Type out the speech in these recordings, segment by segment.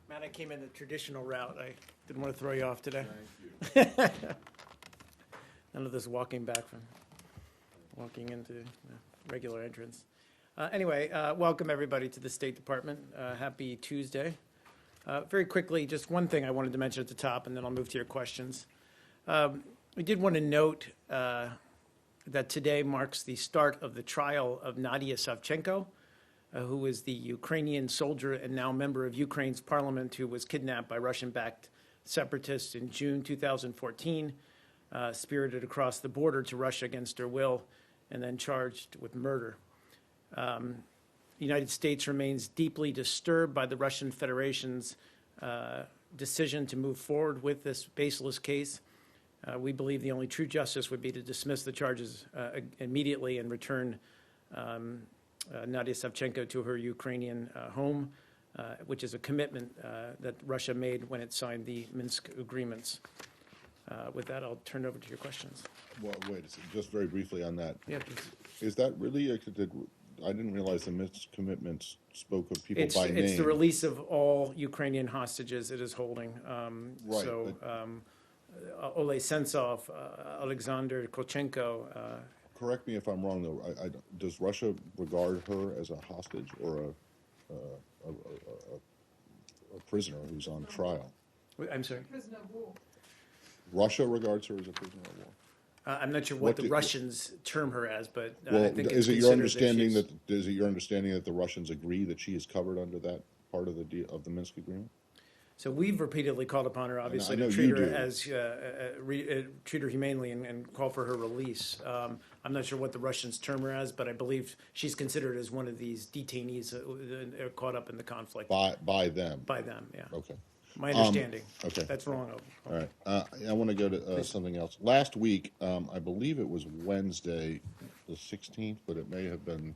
Matt, I came in the traditional route. I didn't want to throw you off today. Thank you. None of this walking into the regular entrance. Anyway, welcome everybody to the State Department. Happy Tuesday. Very quickly, just one thing I wanted to mention at the top, and then I'll move to your questions. We did want to note that today marks the start of the trial of Nadia Savchenko, who is the Ukrainian soldier and now member of Ukraine's parliament who was kidnapped by Russian-backed separatists in June 2014, spirited across the border to Russia against her will, and then charged with murder. The United States remains deeply disturbed by the Russian Federation's decision to move forward with this baseless case. We believe the only true justice would be to dismiss the charges immediately and return Nadia Savchenko to her Ukrainian home, which is a commitment that Russia made when it signed the Minsk agreements. With that, I'll turn it over to your questions. Well, wait a second, just very briefly on that. Yeah, please. Is that really, I didn't realize the Minsk commitments spoke of people by name. It's the release of all Ukrainian hostages it is holding. Right, so Oleh Sentsov, Alexander Kolchenko. Correct me if I'm wrong, though. Does Russia regard her as a hostage or a prisoner who's on trial? I'm sorry? Prisoner of war. Russia regards her as a prisoner of war. I'm not sure what the Russians term her as, but Well, I think is it's it your considered understanding is it your understanding that the Russians agree that she is covered under that part of the Minsk agreement? So we've repeatedly called upon her, obviously, I know to treat you her do. as treat her humanely and call for her release. I'm not sure what the Russians term her as, but I believe she's considered as one of these detainees that are caught up in the conflict. By them. By them, yeah. Okay. My understanding. Okay. That's wrong. All right. I want to go to something else. Last week, I believe it was Wednesday, the 16th, but it may have been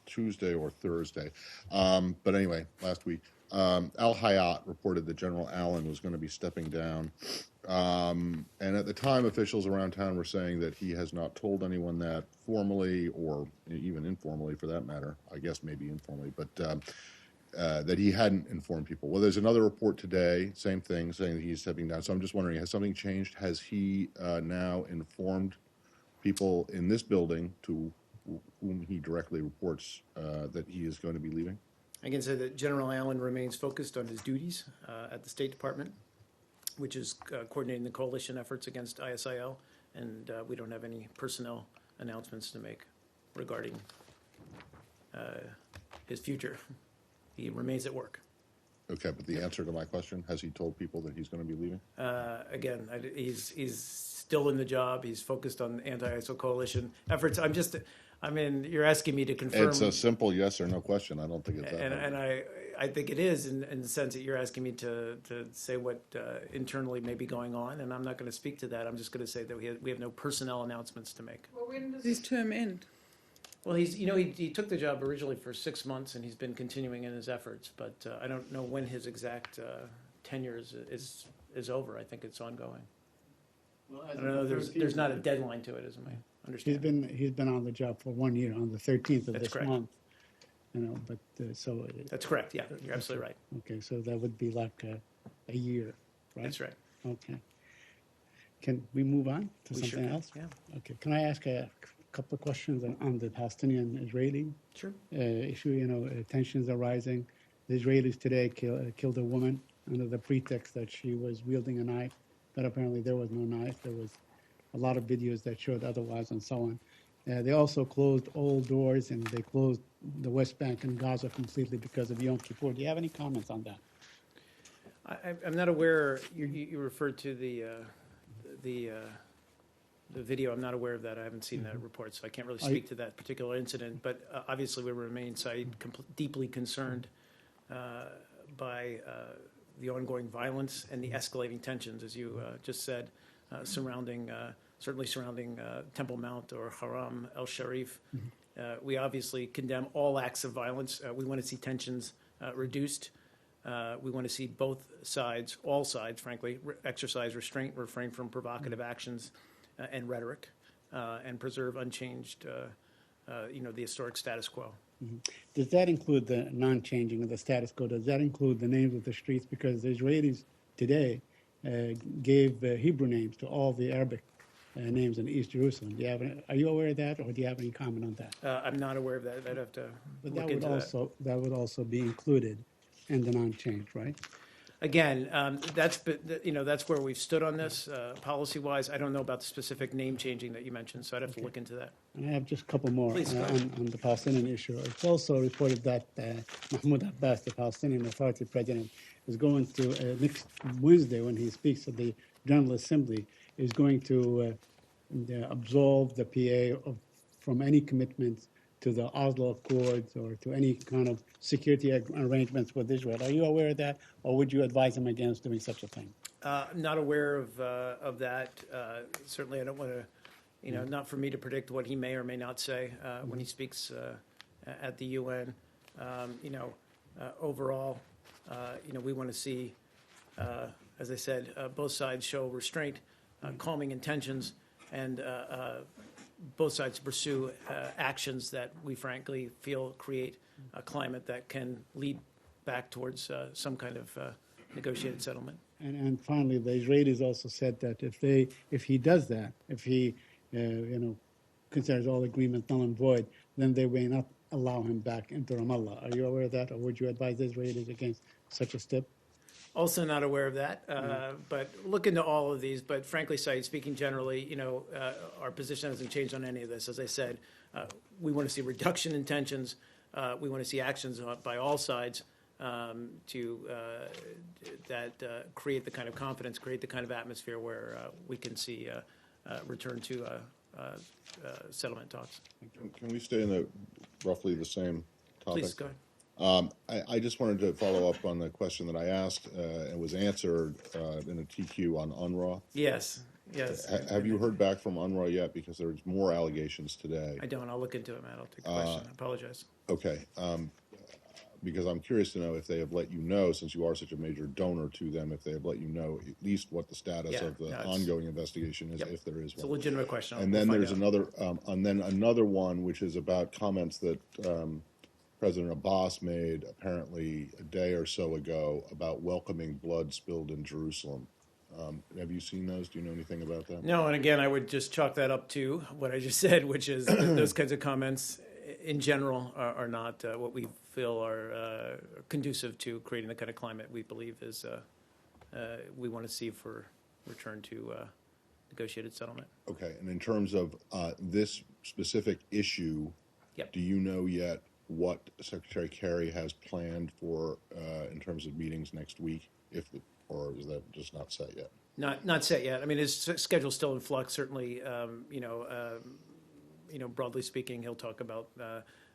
Tuesday or Thursday. But anyway, last week, Al Hayat reported that General Allen was going to be stepping down. And at the time, officials around town were saying that he has not told anyone that formally or even informally, for that matter. I guess maybe informally, but that he hadn't informed people. Well, there's another report today, same thing, saying that he's stepping down. So I'm just wondering, has something changed? Has he now informed people in this building to whom he directly reports that he is going to be leaving? I can say that General Allen remains focused on his duties at the State Department, which is coordinating the coalition efforts against ISIL, and we don't have any personnel announcements to make regarding his future. He remains at work. Okay, but the answer to my question, has he told people that he's going to be leaving? Again, he's still in the job. He's focused on anti-ISIL coalition efforts. You're asking me to confirm. It's a simple yes or no question. I don't think it's that hard. And I think it is in the sense that you're asking me to say what internally may be going on, and I'm not going to speak to that. I'm just going to say that we have no personnel announcements to make. Well, when does his term end? Well, he took the job originally for 6 months, and he's been continuing in his efforts. But I don't know when his exact tenure is over. I think it's ongoing. Well, I don't know. There's not a deadline to it, is my understanding. He's been on the job for 1 year on the 13th of That's this correct. month. But so. That's correct. Yeah, you're absolutely right. Okay, so that would be like a year, right? That's right. Okay. Can we move on to We something sure can, else? yeah. Okay. Can I ask a couple of questions on the Palestinian-Israeli Sure. issue? Tensions are rising. The Israelis today killed a woman under the pretext that she was wielding a knife, but apparently there was no knife. There was a lot of videos that showed otherwise and so on. They also closed all doors, and they closed the West Bank and Gaza completely because of Yom Kippur. Do you have any comments on that? I'm not aware. You referred to the video. I'm not aware of that. I haven't seen that report, so I can't really speak to that particular incident. But obviously, we remain deeply concerned by the ongoing violence and the escalating tensions, as you just said, surrounding Temple Mount or Haram el-Sharif. We obviously condemn all acts of violence. We want to see tensions reduced. We want to see both sides, all sides, frankly, exercise restraint, refrain from provocative actions and rhetoric, and preserve unchanged, the historic status quo. Does that include the non-changing of the status quo? Does that include the names of the streets? Because the Israelis today gave Hebrew names to all the Arabic names in East Jerusalem. Are you aware of that, or do you have any comment on that? I'm not aware of that. I'd have to But look that would into that. that would also be included in the non-change, right? Again, that's where we've stood on this, policy-wise. I don't know about the specific name changing that you mentioned, so I'd have to look into that. And I have just a couple more Please, go ahead. on the Palestinian issue. It's also reported that Mahmoud Abbas, the Palestinian Authority president, is going to, next Wednesday when he speaks at the General Assembly, is going to absolve the PA from any commitments to the Oslo Accords or to any kind of security arrangements with Israel. Are you aware of that, or would you advise him against doing such a thing? I'm not aware of that. Certainly, I don't want to, not for me to predict what he may or may not say when he speaks at the UN. Overall, we want to see, as I said, both sides show restraint, calming intentions, and both sides pursue actions that we frankly feel create a climate that can lead back towards some kind of negotiated settlement. And finally, the Israelis also said that if he does that, if he considers all agreements null and void, then they may not allow him back into Ramallah. Are you aware of that, or would you advise the Israelis against such a step? Also not aware of that, but look into all of these. But frankly, Saeed, speaking generally, our position hasn't changed on any of this. As I said, we want to see reduction in tensions. We want to see actions by all sides that create the kind of confidence, create the kind of atmosphere where we can see return to settlement talks. Can we stay in roughly the same topic? Please, go ahead. I just wanted to follow up on the question that I asked and was answered in a TQ on UNRWA. Yes. Have you heard back from UNRWA yet? Because there's more allegations today. I don't. I'll look into it, Matt. I'll take the question. I apologize. Okay. Because I'm curious to know if they have let you know, since you are such a major donor to them, if they have let you know at least what the status of the ongoing investigation is, if there is It's a one. legitimate question. And then there's another one, which is about comments that President Abbas made apparently a day or so ago about welcoming blood spilled in Jerusalem. Have you seen those? Do you know anything about that? No, and again, I would just chalk that up to what I just said, which is those kinds of comments in general are not what we feel are conducive to creating the kind of climate we believe is we want to see for return to negotiated settlement. Okay, and in terms of this specific issue, do you know yet what Secretary Kerry has planned for in terms of meetings next week, or is that just not set yet? Not set yet. I mean, his schedule's still in flux. Certainly, broadly speaking, he'll talk about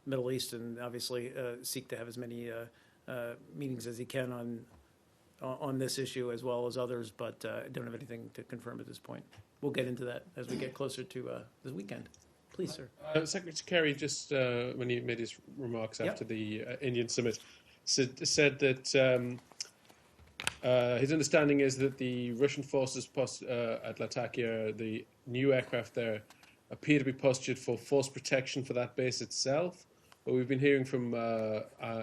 Middle East and obviously seek to have as many meetings as he can on this issue as well as others. But I don't have anything to confirm at this point. We'll get into that as we get closer to the weekend. Please, sir. Secretary Kerry, just when he made his remarks after the Indian summit, said that his understanding is that the Russian forces at Latakia, the new aircraft there, appear to be postured for force protection for that base itself. But we've been hearing from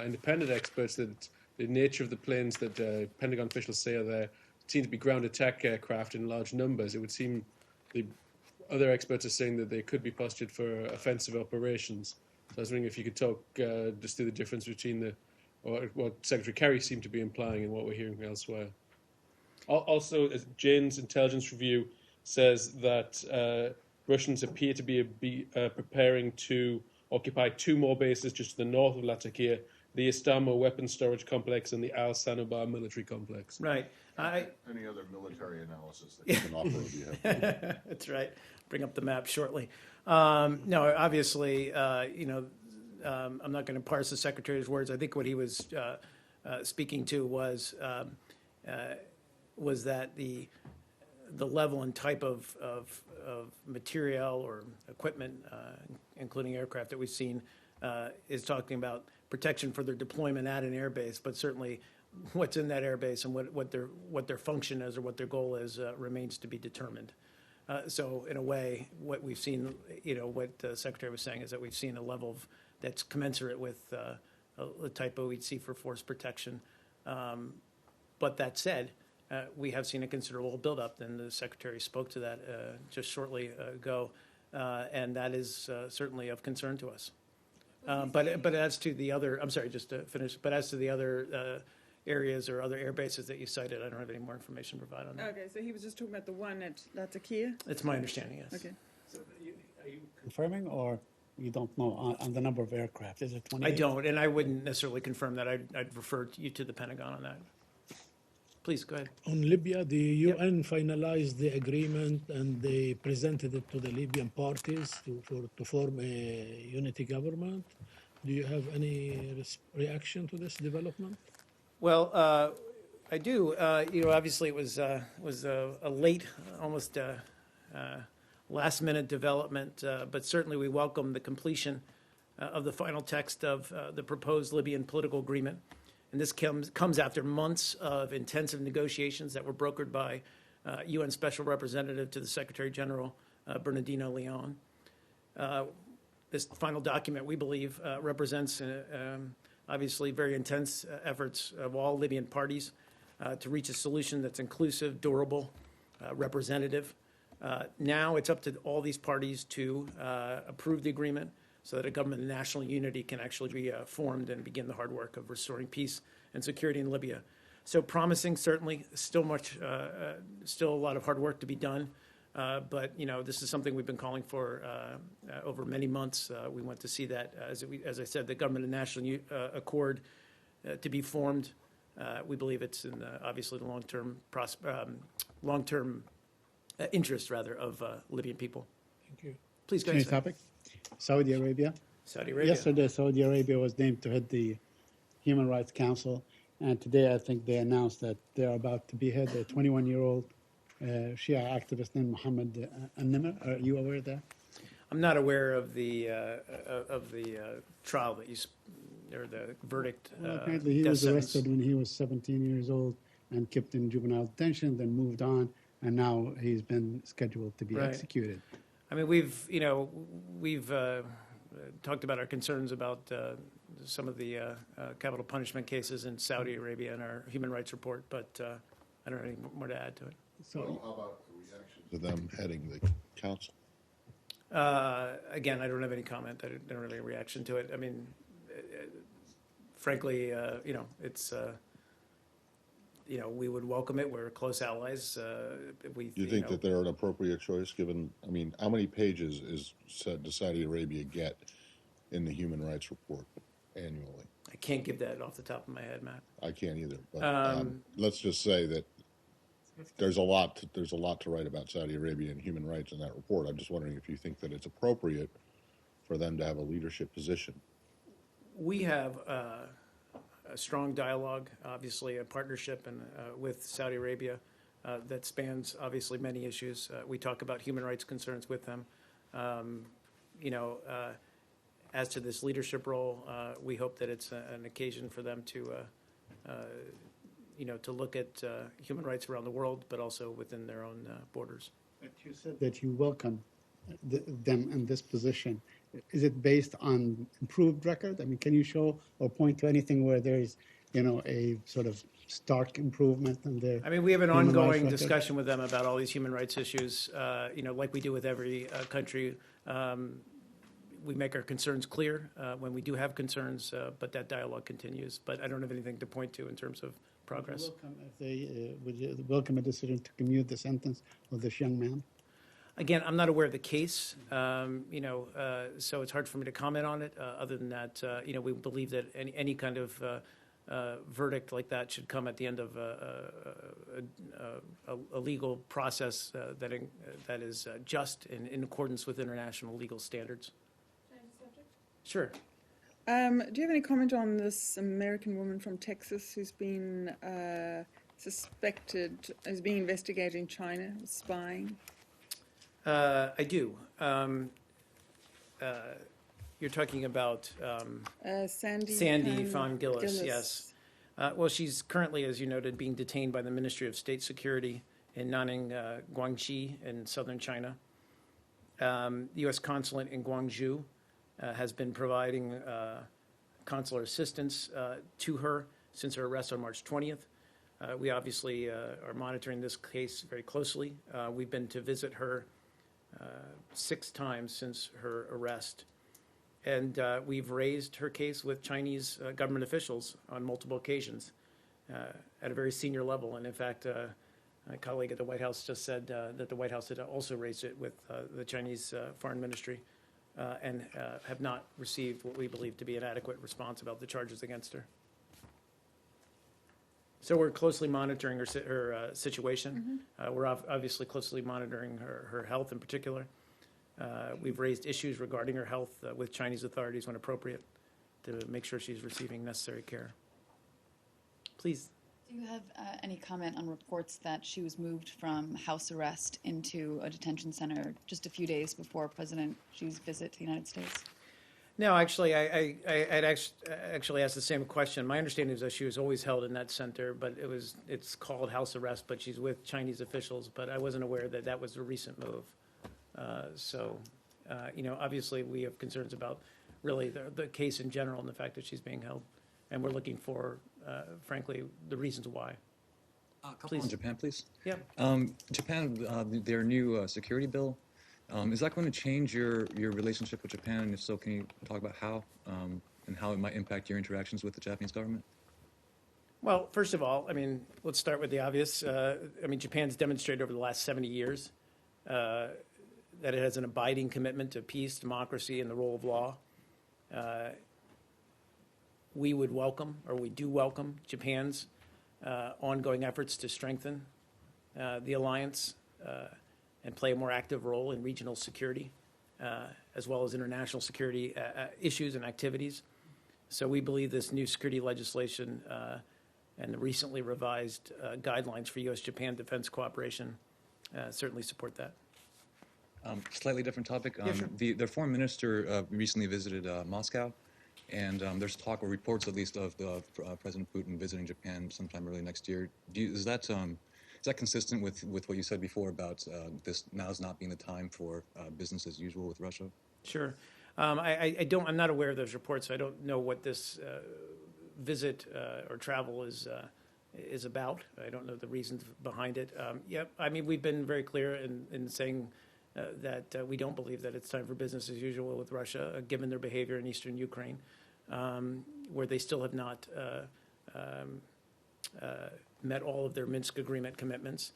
independent experts that the nature of the planes that Pentagon officials say are there seem to be ground attack aircraft in large numbers. It would seem the other experts are saying that they could be postured for offensive operations. So I was wondering if you could talk just through the difference between what Secretary Kerry seemed to be implying and what we're hearing elsewhere. Also, Jane's intelligence review says that Russians appear to be preparing to occupy 2 more bases just to the north of Latakia, the Istamo weapons storage complex and the Al Sanobar military complex. Right. Any other military analysis that you can offer if you have? That's right. Bring up the map shortly. No, obviously, I'm not going to parse the Secretary's words. I think what he was speaking to was that the level and type of material or equipment, including aircraft that we've seen, is talking about protection for their deployment at an airbase, but certainly what's in that airbase and what their function is or what their goal is remains to be determined. So in a way, what we've seen, what the Secretary was saying is that we've seen a level of that's commensurate with the type we'd see for force protection. But that said, we have seen a considerable buildup, and the Secretary spoke to that just shortly ago, and that is certainly of concern to us. But as to the other, I'm sorry, just to finish, but as to the other areas or other air bases that you cited, I don't have any more information to provide on that. Okay, so he was just talking about the one at Latakia? It's my understanding, yes. Okay. So are you confirming, or you don't know on the number of aircraft? Is it 28? I don't, and I wouldn't necessarily confirm that. I'd refer you to the Pentagon on that. Please, go ahead. On Libya, the UN finalized the agreement and they presented it to the Libyan parties to form a unity government. Do you have any reaction to this development? Well, I do. Obviously, it was a late, almost last-minute development, but certainly we welcome the completion of the final text of the proposed Libyan political agreement. And this comes after months of intensive negotiations that were brokered by UN Special Representative to the Secretary General, Bernardino Leon. This final document, we believe, represents obviously very intense efforts of all Libyan parties to reach a solution that's inclusive, durable, representative. Now it's up to all these parties to approve the agreement so that a government of national unity can actually be formed and begin the hard work of restoring peace and security in Libya. So promising, certainly, still a lot of hard work to be done. But this is something we've been calling for over many months. We want to see that, as I said, the government of national accord to be formed. We believe it's in obviously the long-term interest of Libyan people. Thank you. Please go Change ahead, sir. topic. Saudi Arabia. Saudi Arabia. Yesterday, Saudi Arabia was named to head the Human Rights Council, and today I think they announced that they're about to behead a 21-year-old Shia activist named Mohammed An-Nimr. Are you aware of that? I'm not aware of the trial that or the verdict. Well, apparently he death was sentence. arrested when he was 17 years old and kept in juvenile detention, then moved on, and now he's been scheduled to be Right. executed. I mean, we've talked about our concerns about some of the capital punishment cases in Saudi Arabia in our human rights report, but I don't have any more to add to it. So, How about the reaction to them heading the council? Again, I don't have any comment. I don't have any reaction to it. I mean, frankly, it's, we would welcome it. We're close allies. Do you think that they're an appropriate choice, given, I mean, how many pages does Saudi Arabia get in the human rights report annually? I can't give that off the top of my head, Matt. I can't either, but let's just say that there's a lot to write about Saudi Arabia and human rights in that report. I'm just wondering if you think that it's appropriate for them to have a leadership position. We have a strong dialogue, obviously a partnership with Saudi Arabia that spans obviously many issues. We talk about human rights concerns with them. As to this leadership role, we hope that it's an occasion for them to look at human rights around the world, but also within their own borders. but you said that you welcome them in this position. Is it based on improved record? I mean, can you show or point to anything where there's, a sort of stark improvement in their? I mean, we have an human rights ongoing record? discussion with them about all these human rights issues, like we do with every country. We make our concerns clear when we do have concerns, but that dialogue continues. But I don't have anything to point to in terms of progress. Would you welcome a decision to commute the sentence of this young man? Again, I'm not aware of the case, so it's hard for me to comment on it. Other than that, we believe that any kind of verdict like that should come at the end of a legal process that is just and in accordance with international legal standards. Sure. Do you have any comment on this American woman from Texas who's been suspected as being investigated in China, spying? I do. You're talking about Sandy Phan-Gillis, yes. Well, she's currently, as you noted, being detained by the Ministry of State Security in Nanning, Guangxi in southern China. The U.S. consulate in Guangzhou has been providing consular assistance to her since her arrest on March 20th. We obviously are monitoring this case very closely. We've been to visit her 6 times since her arrest. And we've raised her case with Chinese government officials on multiple occasions at a very senior level. And in fact, my colleague at the White House just said that the White House had also raised it with the Chinese Foreign Ministry and have not received what we believe to be an adequate response about the charges against her. So we're closely monitoring her situation. We're obviously closely monitoring her health in particular. We've raised issues regarding her health with Chinese authorities when appropriate to make sure she's receiving necessary care. Please. Do you have any comment on reports that she was moved from house arrest into a detention center just a few days before President Xi's visit to the United States? No, actually, I'd actually asked the same question. My understanding is that she was always held in that center, but it's called house arrest, but she's with Chinese officials. But I wasn't aware that that was a recent move. Obviously we have concerns about really the case in general and the fact that she's being held. And we're looking for, frankly, the reasons why. Couple on Japan, please. Yeah. Japan, their new security bill, is that going to change your relationship with Japan? And if so, can you talk about how and how it might impact your interactions with the Japanese government? Well, first of all, let's start with the obvious. Japan's demonstrated over the last 70 years that it has an abiding commitment to peace, democracy, and the rule of law. We would welcome, or we do welcome, Japan's ongoing efforts to strengthen the alliance and play a more active role in regional security, as well as international security issues and activities. So we believe this new security legislation and the recently revised guidelines for U.S.-Japan defense cooperation certainly support that. Slightly different topic. Yeah, sure. Their foreign minister recently visited Moscow, and there's talk or reports at least of President Putin visiting Japan sometime early next year. Is that consistent with what you said before about this now's not being the time for business as usual with Russia? Sure. I'm not aware of those reports. So I don't know what this visit or travel is about. I don't know the reasons behind it. We've been very clear in saying that we don't believe that it's time for business as usual with Russia, given their behavior in eastern Ukraine, where they still have not met all of their Minsk agreement commitments.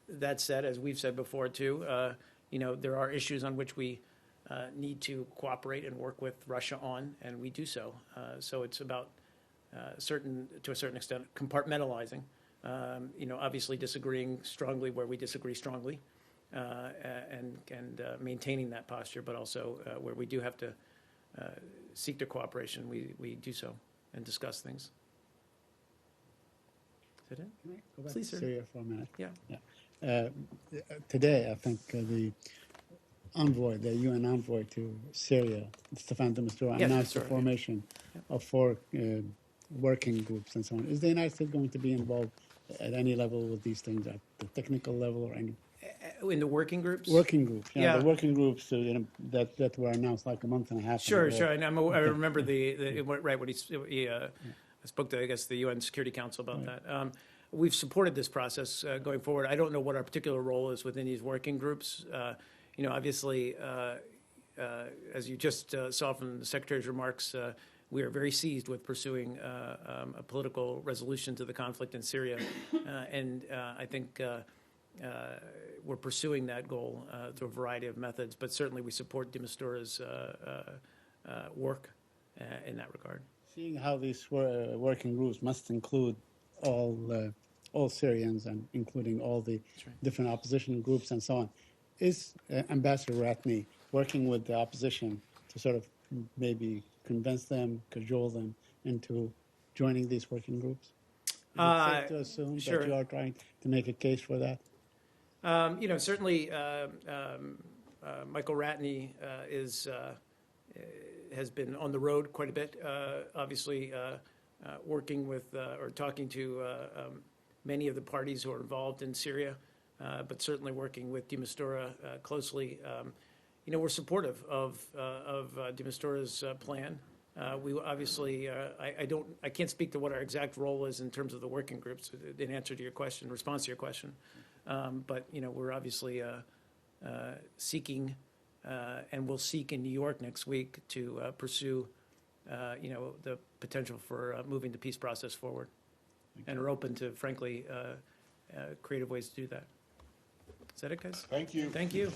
That said, as we've said before too, there are issues on which we need to cooperate and work with Russia on, and we do so. So it's about to a certain extent, compartmentalizing. Obviously disagreeing strongly where we disagree strongly, and maintaining that posture, but also where we do have to seek their cooperation, we do so and discuss things. Is that it? Can I go back Please, to sir. Syria for a minute? Yeah. Today, I think the UN envoy to Syria, Staffan de Mistura, Yes, announced the Mistura, yeah. formation of 4 working groups and so on. Is the United States going to be involved at any level with these things, at the technical level or any In the working groups? working groups? Yeah. The working groups that were announced like a month and a half Sure, ago. sure. And I remember right when he spoke to, I guess, the UN Security Council about that. We've supported this process going forward. I don't know what our particular role is within these working groups. Obviously, as you just saw from the Secretary's remarks, we are very seized with pursuing a political resolution to the conflict in Syria. I think we're pursuing that goal through a variety of methods, but certainly we support de Mistura's work in that regard. Seeing how these working groups must include all Syrians and including all the different opposition groups and so on, is Ambassador Ratney working with the opposition to sort of maybe convince them, cajole them into joining these working groups? Is it safe to assume sure. that you are trying to make a case for that? Certainly Michael Ratney has been on the road quite a bit, obviously working with or talking to many of the parties who are involved in Syria, but certainly working with de Mistura closely. we're supportive of de Mistura's plan. We obviously, I can't speak to what our exact role is in terms of the working groups in answer to your question, response to your question. But, we're obviously seeking, and we'll seek in New York next week to pursue, the potential for moving the peace process forward. And are open to, frankly, creative ways to do that. Is that it, guys? Thank you. Thank you.